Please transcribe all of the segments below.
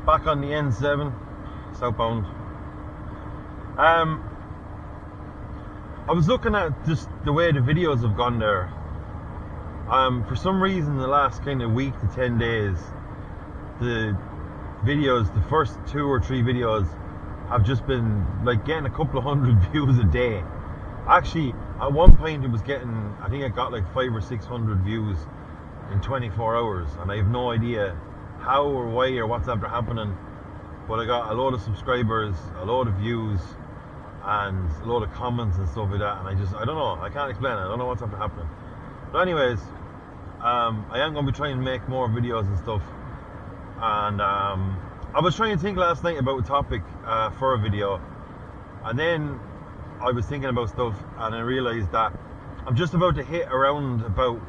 Back on the N7, southbound. I was looking at just the way the videos have gone there. For some reason, the last kind of week to 10 days, the videos, the first 2 or 3 videos, have just been like getting a couple of hundred views a day. Actually, at one point it was getting, I think I got like 500 or 600 views in 24 hours, and I have no idea how or why or what's after happening, but I got a load of subscribers, a load of views, and a load of comments and stuff like that, and I don't know, I can't explain it, I don't know what's after happening. But anyways, I am going to be trying to make more videos and stuff, and I was trying to think last night about a topic for a video, and then I was thinking about stuff, and I realised that I'm just about to hit around about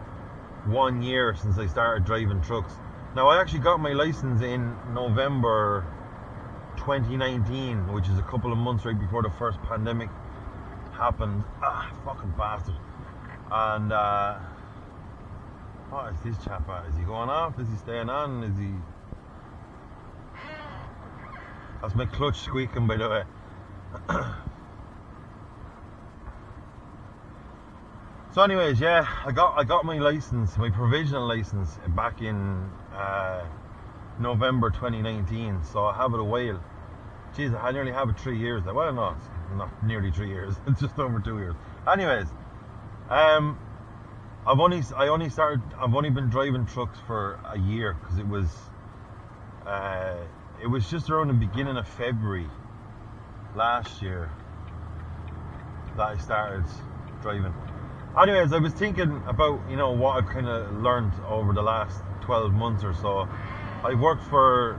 1 year since I started driving trucks. Now, I actually got my license in November 2019, which is a couple of months right before the first pandemic happened. Fucking bastard. And what is this chap at? Is he going off? Is he staying on? Is he... That's my clutch squeaking, by the way. So anyways, yeah, I got my license, my provisional license, back in November 2019, so I have it a while. Jeez, I nearly have it 3 years. Well, no, it's not nearly 3 years. It's just over 2 years. Anyways, I've only been driving trucks for a year, because it was just around the beginning of February last year that I started driving. Anyways, I was thinking about, what I've kind of learned over the last 12 months or so. I've worked for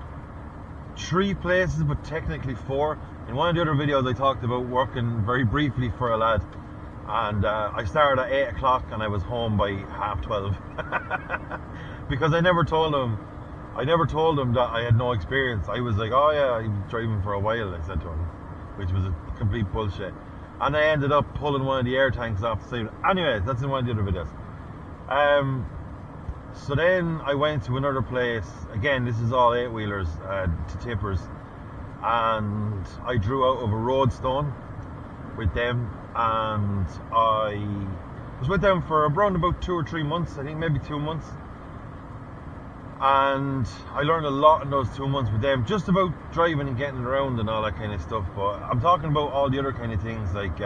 3 places, but technically 4. In one of the other videos, I talked about working very briefly for a lad, and I started at 8 o'clock and I was home by 12:30. Because I never told him that I had no experience. I was like, oh yeah, I've been driving for a while, I said to him, which was a complete bullshit. And I ended up pulling one of the air tanks off the side. Anyways, that's in one of the other videos. So then I went to another place. Again, this is all 8-wheelers to tippers. And I drew out of a Roadstone with them. And I was with them for around about 2 or 3 months. I think maybe 2 months. And I learned a lot in those 2 months with them, just about driving and getting around and all that kind of stuff. But I'm talking about all the other kind of things, like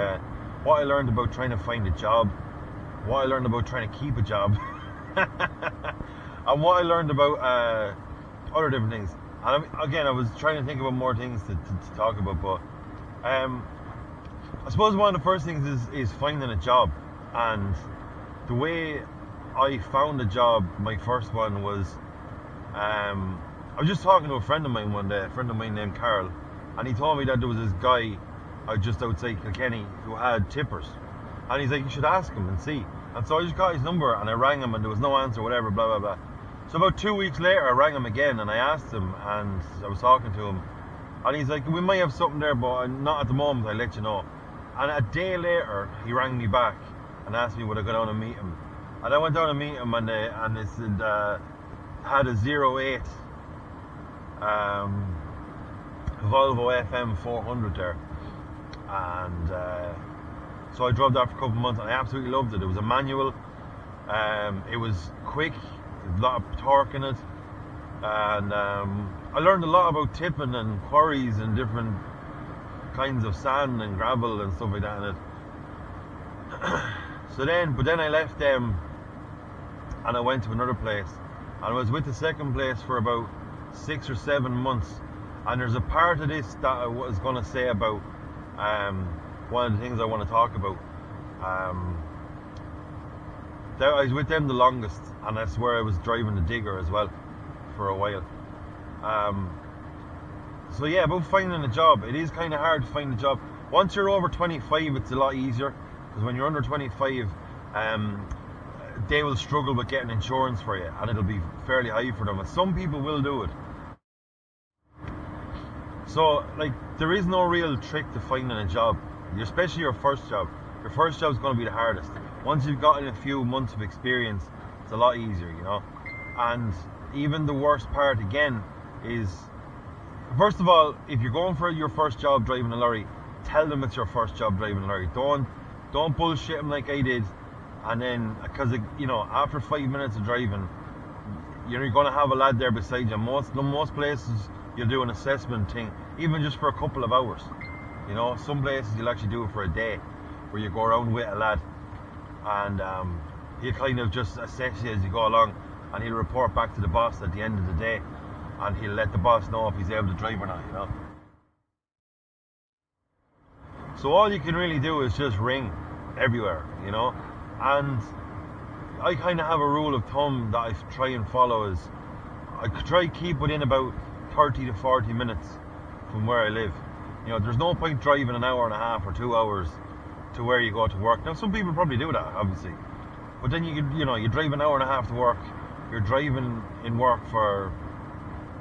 what I learned about trying to find a job, what I learned about trying to keep a job, and what I learned about other different things. And again, I was trying to think about more things to talk about, but I suppose one of the first things is finding a job. And the way I found a job, my first one was, I was just talking to a friend of mine one day, a friend of mine named Carl, and he told me that there was this guy just outside Kilkenny who had tippers, and he's like, you should ask him and see. And so I just got his number and I rang him, and there was no answer, whatever, blah blah blah. So about 2 weeks later I rang him again and I asked him, and I was talking to him, and he's like, we might have something there, but not at the moment, I'll let you know. And a day later he rang me back and asked me would I go down and meet him. And I went down and meet him, and it said had a 08 Volvo FM 400 there, and so I drove that for a couple of months and I absolutely loved it. It was a manual, it was quick, a lot of torque in it, and I learned a lot about tipping and quarries and different kinds of sand and gravel and stuff like that in it. But then I left them and I went to another place, and I was with the second place for about 6 or 7 months. And there's a part of this that I was going to say about one of the things I want to talk about. I was with them the longest, and that's where I was driving the digger as well for a while. So yeah, about finding a job. It is kind of hard to find a job. Once you're over 25, it's a lot easier, because when you're under 25, they will struggle with getting insurance for you, and it'll be fairly high for them, and some people will do it. So, like, there is no real trick to finding a job, especially your first job. Your first job is going to be the hardest. Once you've gotten a few months of experience, it's a lot easier, you know. And even the worst part, again, is First of all, if you're going for your first job driving a lorry, tell them it's your first job driving a lorry. Don't bullshit them like I did, and then because after 5 minutes of driving, you're going to have a lad there beside you. Most places you'll do an assessment thing, even just for a couple of hours. Some places you'll actually do it for a day, where you go around with a lad, and he'll kind of just assess you as you go along, and he'll report back to the boss at the end of the day, and he'll let the boss know if he's able to drive or not. So all you can really do is just ring everywhere, and I kind of have a rule of thumb that I try and follow is I try to keep within about 30 to 40 minutes from where I live. There's no point driving an hour and a half or 2 hours to where you go to work. Now, some people probably do that, obviously, but then you drive an hour and a half to work. You're driving in work for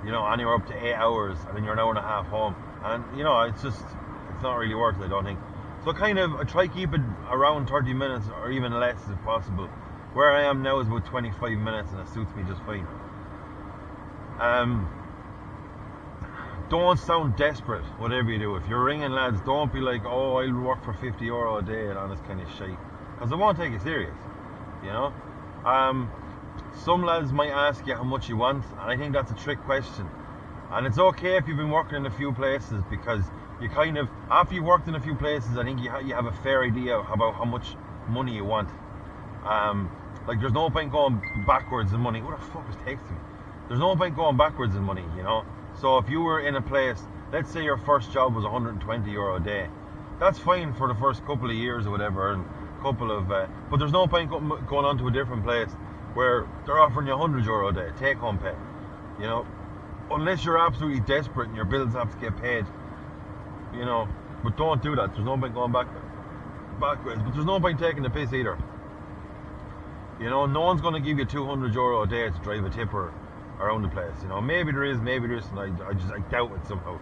anywhere up to 8 hours, and then you're an hour and a half home, and it's not really worth it, I don't think. So I try to keep it around 30 minutes or even less if possible. Where I am now is about 25 minutes, and it suits me just fine. Don't sound desperate, whatever you do. If you're ringing lads, don't be like, oh, I'll work for €50 a day and all this kind of shit, because they won't take you serious. Some lads might ask you how much you want, and I think that's a trick question. And it's okay if you've been working in a few places, because you after you've worked in a few places, I think you have a fair idea about how much money you want. There's no point going backwards in money. Who the fuck is texting me? There's no point going backwards in money, So if you were in a place, let's say your first job was €120 a day, that's fine for the first couple of years or whatever, and but there's no point going on to a different place where they're offering you €100 a day, take home pay, unless you're absolutely desperate and your bills have to get paid, but don't do that. There's no point going backwards, but there's no point taking the piss either. No one's going to give you €200 a day to drive a tipper around the place. Maybe there is, and I doubt it somehow.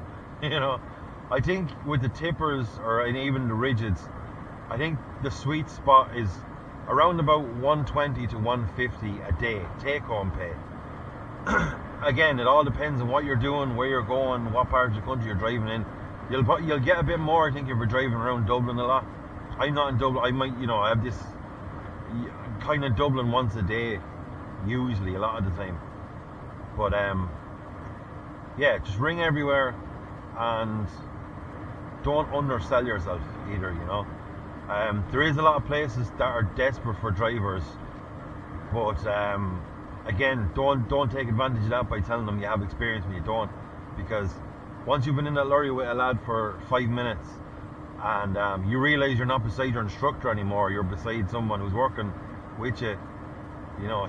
I think with the tippers and even the rigids, I think the sweet spot is around about 120 to 150 a day take home pay. Again, it all depends on what you're doing, where you're going, what part of the country you're driving in. You'll get a bit more, I think, if you're driving around Dublin a lot. I'm not in Dublin. I might, I have this kind of Dublin once a day, usually, a lot of the time. But just ring everywhere, and don't undersell yourself either. There is a lot of places that are desperate for drivers, but again, don't take advantage of that by telling them you have experience when you don't, because once you've been in that lorry with a lad for 5 minutes, and you realise you're not beside your instructor anymore, you're beside someone who's working with you,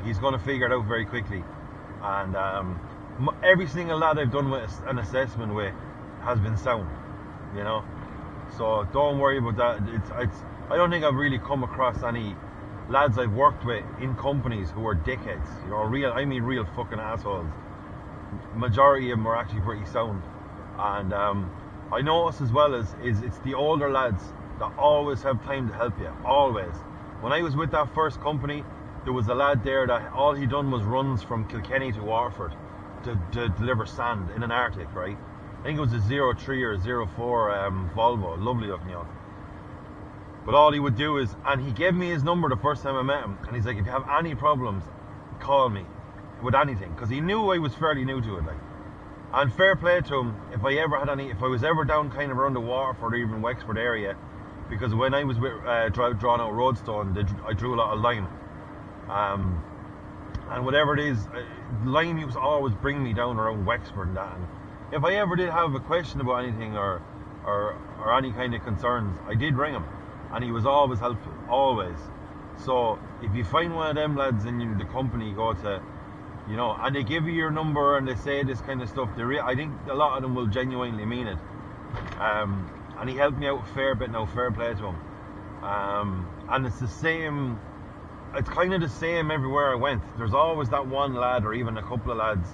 he's going to figure it out very quickly. And every single lad I've done with an assessment with has been sound, so don't worry about that. I don't think I've really come across any lads I've worked with in companies who are dickheads, real fucking assholes. Majority of them are actually pretty sound. And I notice as well is it's the older lads that always have time to help you, always. When I was with that first company, there was a lad there that all he done was runs from Kilkenny to Waterford to deliver sand in an Arctic, right? I think it was a 03 or 04 Volvo, lovely looking yacht. But all he would do is, and he gave me his number the first time I met him, and he's like, if you have any problems, call me with anything, because he knew I was fairly new to it, like. And fair play to him, if I was ever down kind of around the Waterford or even Wexford area, because when I was with drawing out roadstone, I drew a lot of lime. And whatever it is, lime used to always bring me down around Wexford and that. And if I ever did have a question about anything or any kind of concerns, I did ring him, and he was always helpful, always. So if you find one of them lads in the company you go to, and they give you your number and they say this kind of stuff, I think a lot of them will genuinely mean it. And he helped me out a fair bit now, fair play to him. And it's kind of the same everywhere I went. There's always that one lad or even a couple of lads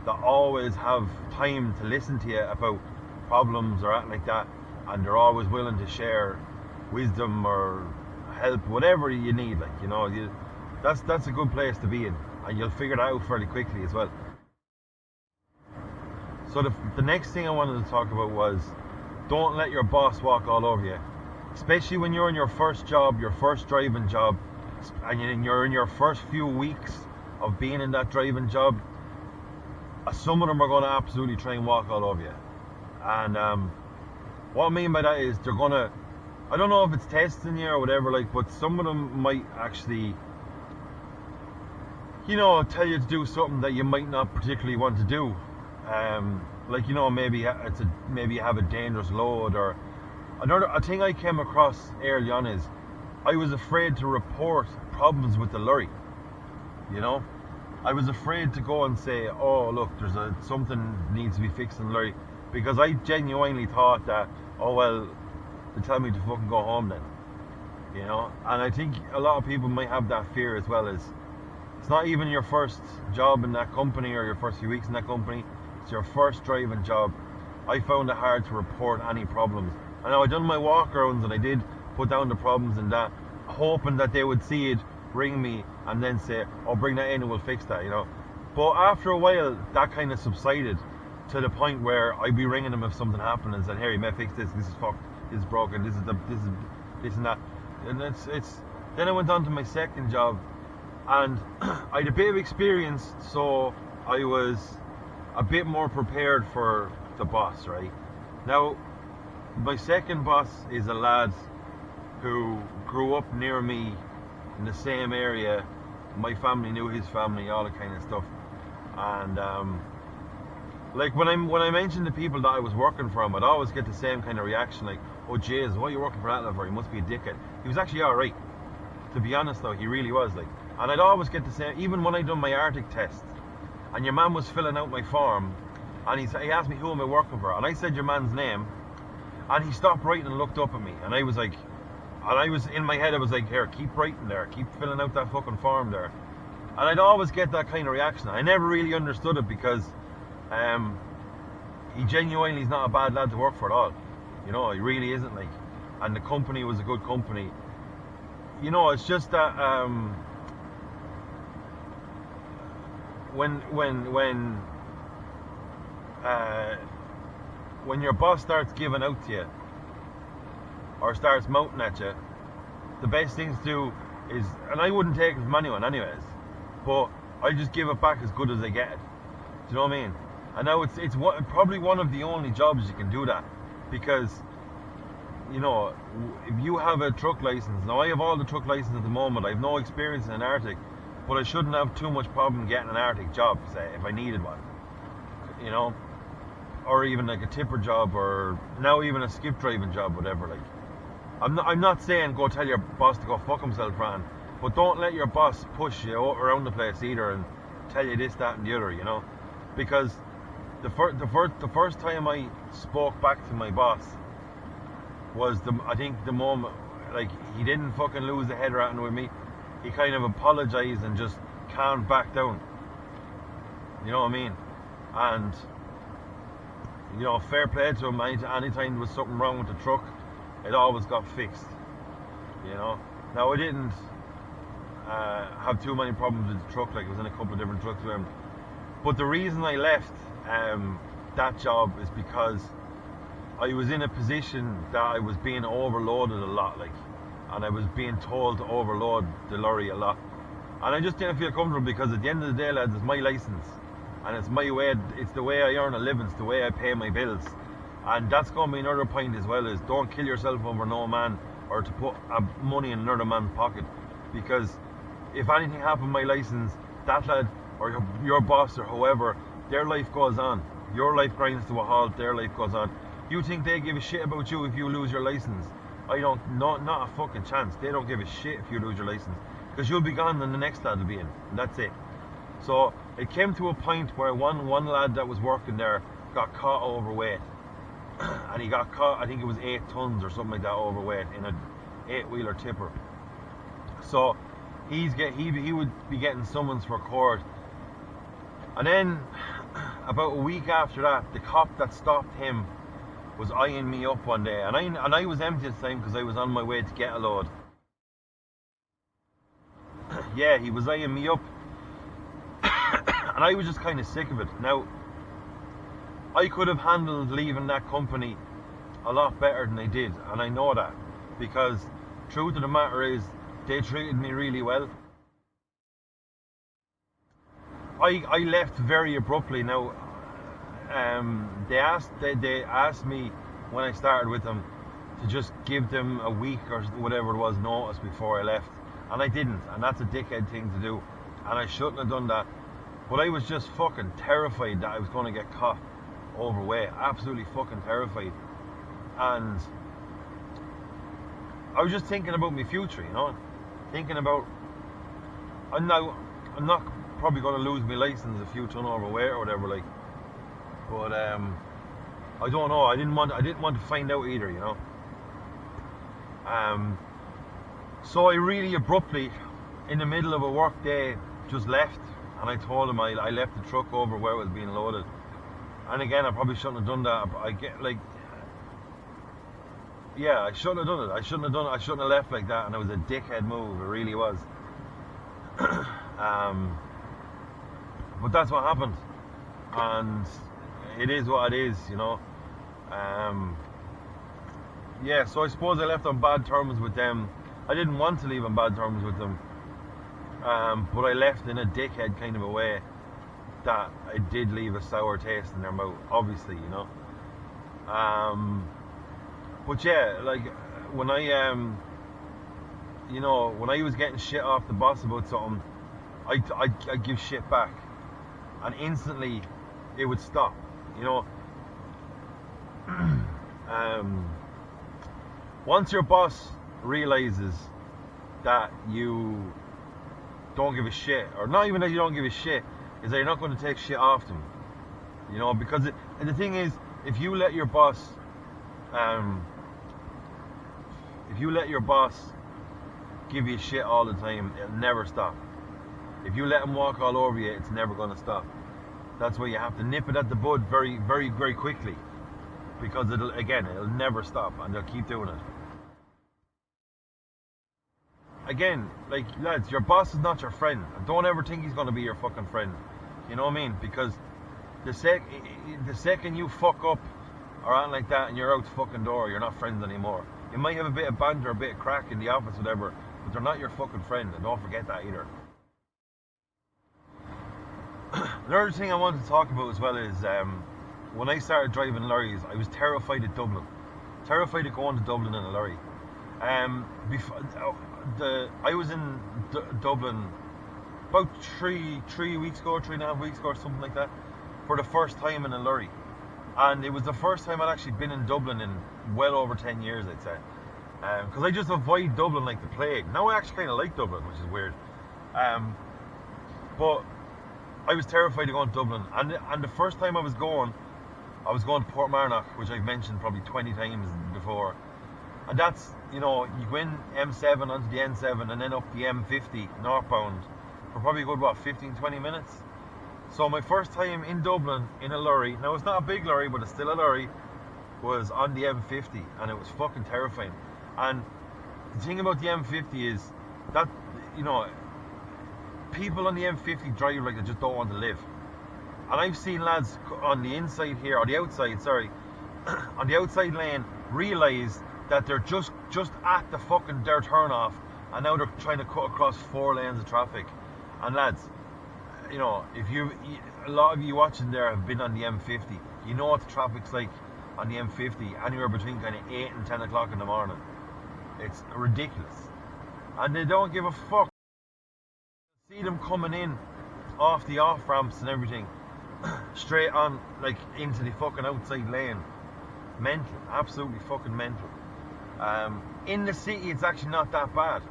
that always have time to listen to you about problems or anything like that, and they're always willing to share wisdom or help, whatever you need. That's a good place to be in, and you'll figure it out fairly quickly as well. So the next thing I wanted to talk about was, don't let your boss walk all over you. Especially when you're in your first job, your first driving job, and you're in your first few weeks of being in that driving job. Some of them are going to absolutely try and walk all over you. And what I mean by that is they're going to, I don't know if it's testing you or whatever, like, but some of them might actually, you know, tell you to do something that you might not particularly want to do. Like, you know, maybe you have a dangerous load. Or a thing I came across early on is I was afraid to report problems with the lorry. You know, I was afraid to go and say, oh look, there's something needs to be fixed in the lorry, because I genuinely thought that, oh well, they tell me to fucking go home then. You know, and I think a lot of people might have that fear as well. As it's not even your first job in that company or your first few weeks in that company. It's your first driving job. I found it hard to report any problems. I know I done my walk-arounds and I did put down the problems and that, hoping that they would see it, ring me, and then say, oh, bring that in and we'll fix that, you know. But after a while, that kind of subsided to the point where I'd be ringing them if something happened and said, hey, you may fix this is fucked, this is broken, this and that. And then I went on to my second job, and I had a bit of experience, so I was a bit more prepared for the boss, right? Now, my second boss is a lad who grew up near me in the same area. My family knew his family, all that kind of stuff. And like when I mentioned to people that I was working for him, I'd always get the same kind of reaction, like, oh jeez, what are you working for that for? He must be a dickhead. He was actually alright. To be honest though, he really was, like. And I'd always get the same, even when I done my Arctic test, and your man was filling out my form, and he asked me who am I working for, and I said your man's name, and he stopped writing and looked up at me, and I was like, and I was in my head, I was like, here, keep writing there, keep filling out that fucking form there. And I'd always get that kind of reaction. I never really understood it, because he genuinely is not a bad lad to work for at all. You know, he really isn't, like. And the company was a good company. You know, it's just that when your boss starts giving out to you or starts mouthing at you, the best thing to do is, and I wouldn't take it from anyone anyways, but I just give it back as good as I get it. Do you know what I mean? And now it's probably one of the only jobs you can do that, because, you know, if you have a truck license, now I have all the truck license at the moment, I have no experience in an Arctic, but I shouldn't have too much problem getting an Arctic job, say, if I needed one, you know, or even like a tipper job, or now even a skip driving job, whatever. Like, I'm not saying go tell your boss to go fuck himself, Fran, but don't let your boss push you around the place either and tell you this, that and the other, you know, because the first time I spoke back to my boss was I think the moment, like, he didn't fucking lose the head ratting with me. He kind of apologized and just calmed back down. You know what I mean? And, you know, fair play to him. Anytime there was something wrong with the truck, it always got fixed. You know? Now, I didn't have too many problems with the truck. Like, I was in a couple of different trucks with him. But the reason I left that job is because I was in a position that I was being overloaded a lot, like, and I was being told to overload the lorry a lot, and I just didn't feel comfortable, because at the end of the day, lads, it's my license, and it's my way, it's the way I earn a living, it's the way I pay my bills. And that's going to be another point as well, is don't kill yourself over no man, or to put money in another man's pocket, because if anything happened to my license, that lad or your boss or whoever, their life goes on. Your life grinds to a halt, their life goes on. You think they give a shit about you if you lose your license? I don't, not a fucking chance. They don't give a shit if you lose your license, because you'll be gone and the next lad will be in, and that's it. So it came to a point where one lad that was working there got caught overweight, and he got caught, I think it was 8 tons or something like that overweight in a 8-wheeler tipper. So he would be getting summons for court, and then about a week after that, the cop that stopped him was eyeing me up one day, and I was empty at the time because I was on my way to get a load. Yeah, he was eyeing me up, and I was just kind of sick of it. Now, I could have handled leaving that company a lot better than I did, and I know that, because truth of the matter is they treated me really well. I left very abruptly. Now, they asked me when I started with them to just give them a week or whatever it was notice before I left, and I didn't, and that's a dickhead thing to do, and I shouldn't have done that. But I was just fucking terrified that I was going to get caught overweight, absolutely fucking terrified, and I was just thinking about my future, you know, thinking about I'm not probably going to lose my license if you turn overweight or whatever, like, but I don't know. I didn't want to find out either, you know. So I really abruptly, in the middle of a work day, just left, and I told him I left the truck over where it was being loaded. And again, I probably shouldn't have done that. I shouldn't have done it. I shouldn't have left like that, and it was a dickhead move. It really was. But that's what happened, and it is what it is, you know. So I suppose I left on bad terms with them. I didn't want to leave on bad terms with them, but I left in a dickhead kind of a way that I did leave a sour taste in their mouth, obviously, you know. But yeah, like when I when I was getting shit off the boss about something, I'd give shit back, and instantly it would stop, you know. Once your boss realizes that you don't give a shit, or not even that you don't give a shit, is that you're not going to take shit off them, you know, because and the thing is, if you let your boss give you shit all the time, it'll never stop. If you let him walk all over you, it's never going to stop. That's why you have to nip it at the bud very, very, very quickly, because it'll never stop, and they'll keep doing it. Again, like, lads, your boss is not your friend, and don't ever think he's going to be your fucking friend. You know what I mean? Because the second you fuck up or anything like that, and you're out the fucking door, you're not friends anymore. You might have a bit of banter, a bit of crack in the office, whatever, but they're not your fucking friend, and don't forget that either. Another thing I wanted to talk about as well is when I started driving lorries, I was terrified of Dublin. Terrified of going to Dublin in a lorry. I was in Dublin about 3 weeks ago, 3.5 weeks ago, or something like that, for the first time in a lorry. And it was the first time I'd actually been in Dublin in well over 10 years, I'd say. Because I just avoid Dublin like the plague. Now I actually kind of like Dublin, which is weird. But I was terrified of going to Dublin. And the first time I was going to Portmarnock, which I've mentioned probably 20 times before. And that's, you know, you go in M7 onto the N7 and then up the M50 northbound for probably a good, 15-20 minutes. So my first time in Dublin in a lorry, now it's not a big lorry, but it's still a lorry, was on the M50, and it was fucking terrifying. And the thing about the M50 is that, you know, people on the M50 drive like they just don't want to live. And I've seen lads on the inside here, or the outside, sorry, on the outside lane, realise that they're just at the fucking their turn off, and now they're trying to cut across 4 lanes of traffic. And lads, you know, a lot of you watching there have been on the M50. You know what the traffic's like on the M50, anywhere between kind of 8 and 10 o'clock in the morning. It's ridiculous. And they don't give a fuck. See them coming in off the off ramps and everything, straight on, like, into the fucking outside lane. Mental, absolutely fucking mental. In the city, it's actually not that bad.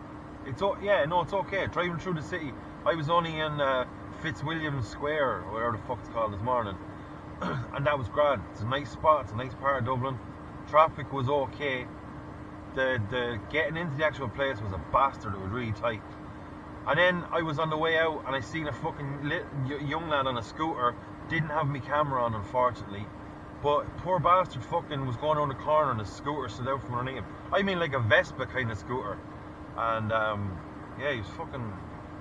It's okay. Driving through the city, I was only in Fitzwilliam Square, or whatever the fuck it's called, this morning, and that was grand. It's a nice spot. It's a nice part of Dublin. Traffic was okay. The getting into the actual place was a bastard. It was really tight. And then I was on the way out, and I seen a fucking young lad on a scooter. Didn't have my camera on, unfortunately. But poor bastard fucking was going around the corner, and the scooter stood out from underneath him. I mean, like a Vespa kind of scooter. And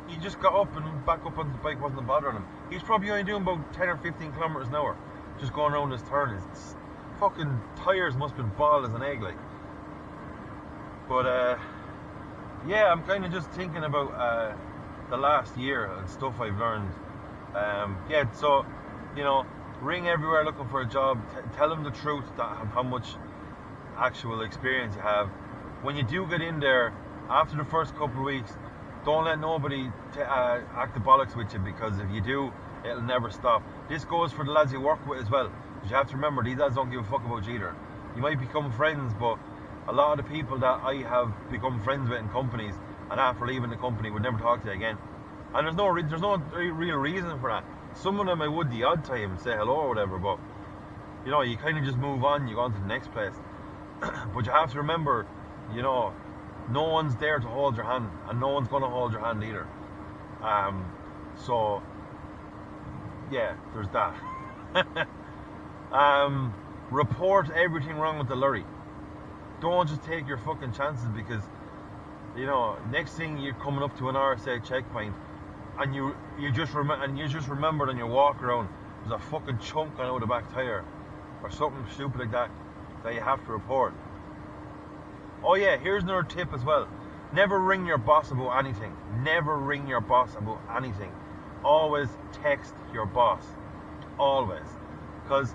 he just got up and back up on the bike, wasn't bothering him. He's probably only doing about 10 or 15 kilometers an hour. just going around this turn. It's fucking tires must have been bald as an egg, like. But yeah, I'm kind of just thinking about the last year and stuff I've learned. Yeah, so ring everywhere looking for a job. Tell them the truth, how much actual experience you have. When you do get in there, after the first couple of weeks, don't let nobody act the bollocks with you, because if you do, it'll never stop. This goes for the lads you work with as well, because you have to remember, these lads don't give a fuck about you either. You might become friends, but a lot of the people that I have become friends with in companies, and after leaving the company, would never talk to you again. And there's no real reason for that. Some of them I would the odd time say hello or whatever, but you kind of just move on, you go on to the next place. But you have to remember, no one's there to hold your hand, and no one's going to hold your hand either. So yeah, there's that. Report everything wrong with the lorry. Don't just take your fucking chances, because next thing you're coming up to an RSA checkpoint, and you just remembered on your walk around there's a fucking chunk on out the back tire or something stupid like that you have to report. Oh yeah, here's another tip as well. Never ring your boss about anything. Never ring your boss about anything. Always text your boss. Always. Because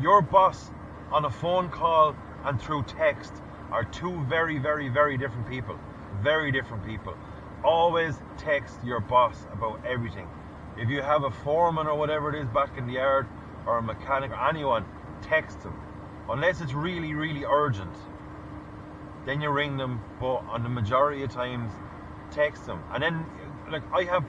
your boss on a phone call and through text are two very, very, very different people. Very different people. Always text your boss about everything. If you have a foreman or whatever it is back in the yard, or a mechanic or anyone, text them. Unless it's really, really urgent, then you ring them. But on the majority of times, text them. And then, like, I have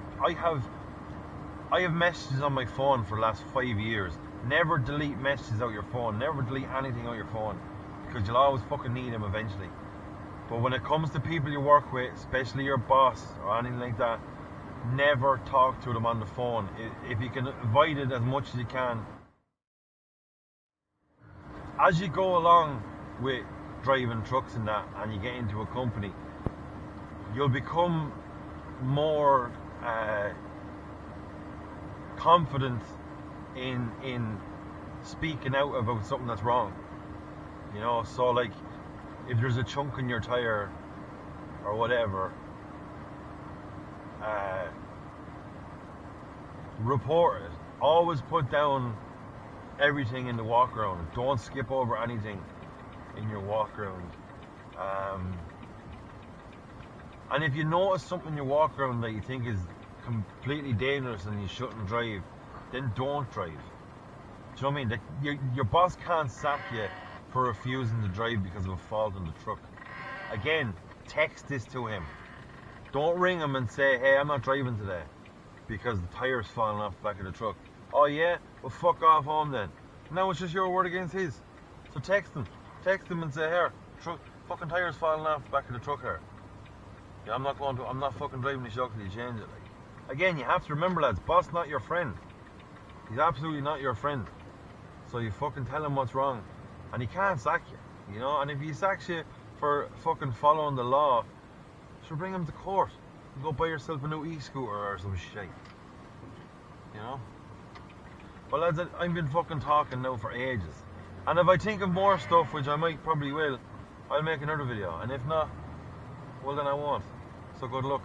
messages on my phone for the last 5 years. Never delete messages out your phone. Never delete anything out your phone, because you'll always fucking need them eventually. But when it comes to people you work with, especially your boss or anything like that, never talk to them on the phone. If you can avoid it as much as you can. As you go along with driving trucks and that, and you get into a company, you'll become more confident in speaking out about something that's wrong. So like, if there's a chunk in your tire or whatever, report it. Always put down everything in the walk around. Don't skip over anything in your walk around. And if you notice something in your walk around that you think is completely dangerous and you shouldn't drive, then don't drive. Do you know what I mean? Your boss can't sack you for refusing to drive because of a fault in the truck. Again, text this to him. Don't ring him and say, hey, I'm not driving today because the tire's falling off the back of the truck. Oh yeah? Well, fuck off home then. Now it's just your word against his. So text him. Text him and say, here, fucking tire's falling off the back of the truck here. Yeah, I'm not fucking driving the truck till you change it. Like, again, you have to remember, lads, boss not your friend. He's absolutely not your friend. So you fucking tell him what's wrong. And he can't sack you, and if he sacks you for fucking following the law, so bring him to court. You go buy yourself a new e-scooter or some shit. Well, lads, I've been fucking talking now for ages. And if I think of more stuff, which I probably will, I'll make another video. And if not, well then I won't. So good luck.